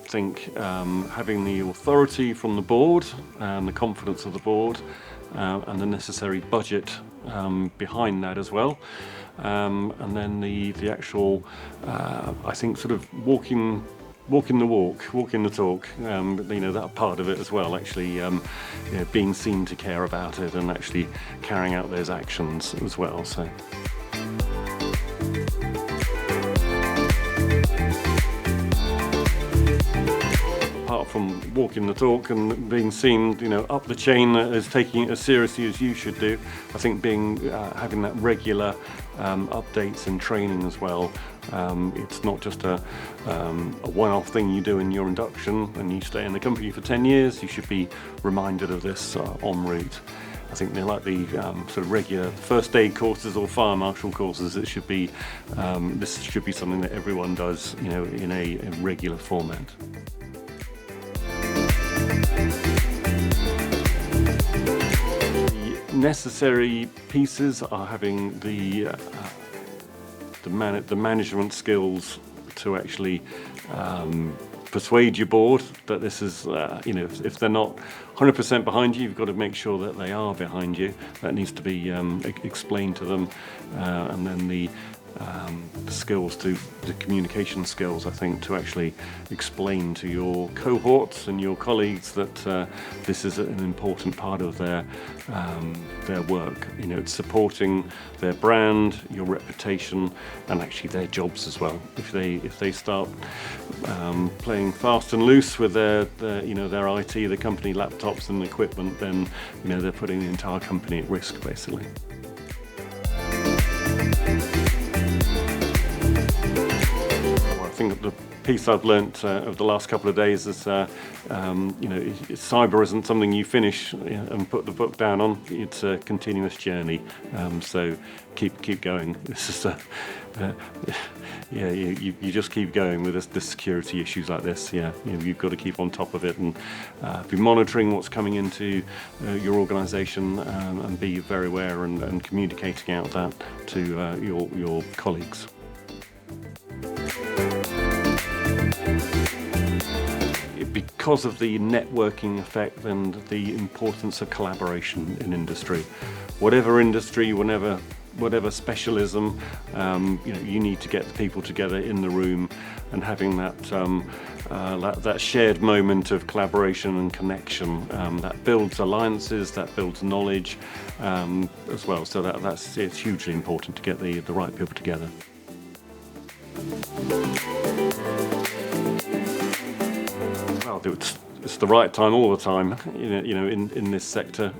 think having the authority from the board and the confidence of the board and the necessary budget behind that as well. And then the actual, I think, sort of walking the walk, walking the talk, that part of it as well, actually being seen to care about it and actually carrying out those actions as well. So. Apart from walking the talk and being seen, up the chain as taking it as seriously as you should do, I think having that regular updates and training as well. It's not just a one-off thing you do in your induction and you stay in the company for 10 years. You should be reminded of this en route. I think they're like the sort of regular first aid courses or fire marshal courses. It should be this should be something that everyone does, in a regular format. The necessary pieces are having the management skills to actually persuade your board that this is, if they're not 100% behind you, you've got to make sure that they are behind you. That needs to be explained to them, and then the skills, the communication skills, I think, to actually explain to your cohorts and your colleagues that this is an important part of their work. It's supporting their brand, your reputation, and actually their jobs as well. If they start playing fast and loose with their IT, the company laptops and equipment, then they're putting the entire company at risk, basically. I think the piece I've learnt over the last couple of days is, cyber isn't something you finish and put the book down on. It's a continuous journey. So keep going. This is you just keep going with this security issues like this. You've got to keep on top of it and be monitoring what's coming into your organisation and be very aware and communicating out that to your colleagues. Because of the networking effect and the importance of collaboration in industry, whatever industry, whatever specialism, you need to get the people together in the room and having that shared moment of collaboration and connection that builds alliances, that builds knowledge as well. So it's hugely important to get the right people together. Well, it's the right time all the time, in this sector.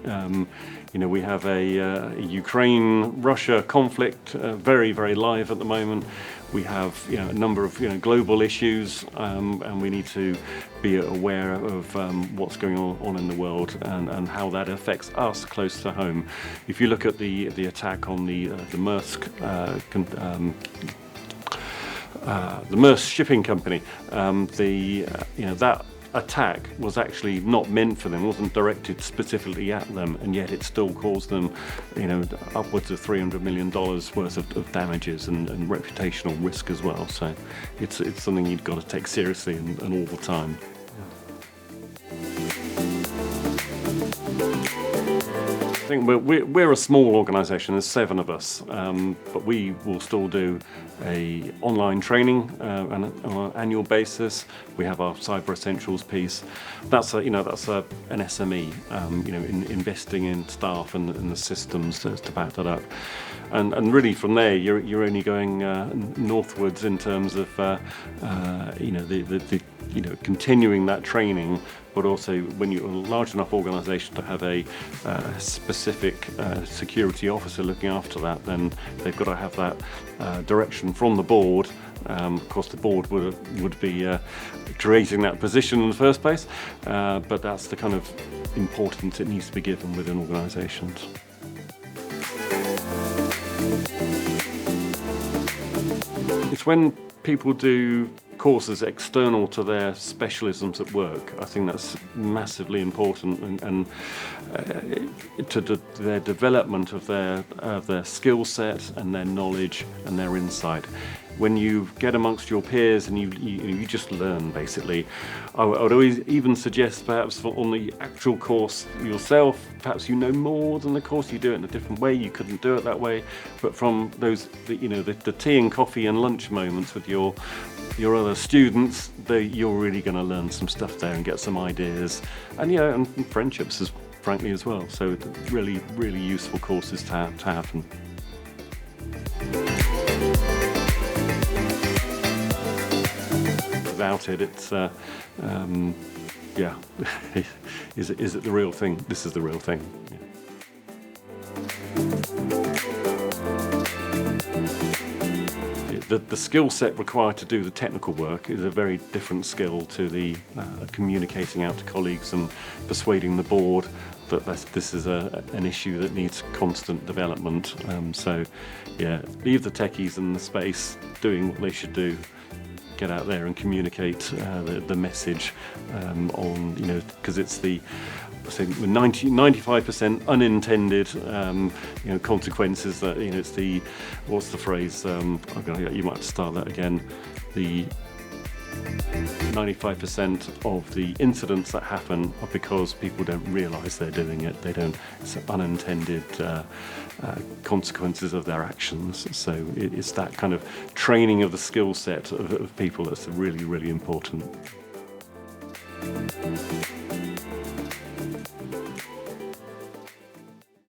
We have a Ukraine-Russia conflict very, very live at the moment. We have a number of global issues, and we need to be aware of what's going on in the world and how that affects us close to home. If you look at the attack on the Maersk the Maersk shipping company, that attack was actually not meant for them, wasn't directed specifically at them, and yet it still caused them, upwards of $300 million worth of damages and reputational risk as well. So it's something you've got to take seriously and all the time. I think we're a small organisation. There's 7 of us, but we will still do a online training on an annual basis. We have our Cyber Essentials piece. That's an SME. Investing in staff and the systems to back that up. And really from there, you're only going northwards in terms of continuing that training. But also, when you're a large enough organisation to have a specific security officer looking after that, then they've got to have that direction from the board. Of course, the board would be creating that position in the first place, but that's the kind of importance it needs to be given within organisations. It's when people do courses external to their specialisms at work. I think that's massively important, and to their development of their skill set and their knowledge and their insight. When you get amongst your peers and you just learn, basically. I would always even suggest, perhaps on the actual course yourself, perhaps you know more than the course, you do it in a different way, you couldn't do it that way, but from those, the tea and coffee and lunch moments with your other students, you're really going to learn some stuff there and get some ideas, and friendships frankly as well. So really, really useful courses to have. Without it, it's is it the real thing? This is the real thing. The skill set required to do the technical work is a very different skill to the communicating out to colleagues and persuading the board that this is an issue that needs constant development. Leave the techies in the space doing what they should do. Get out there and communicate the message because it's the 95% unintended consequences that it's the, what's the phrase, you might have to start that again, the 95% of the incidents that happen are because people don't realise they're doing it. It's unintended consequences of their actions. So it's that kind of training of the skill set of people that's really, really important.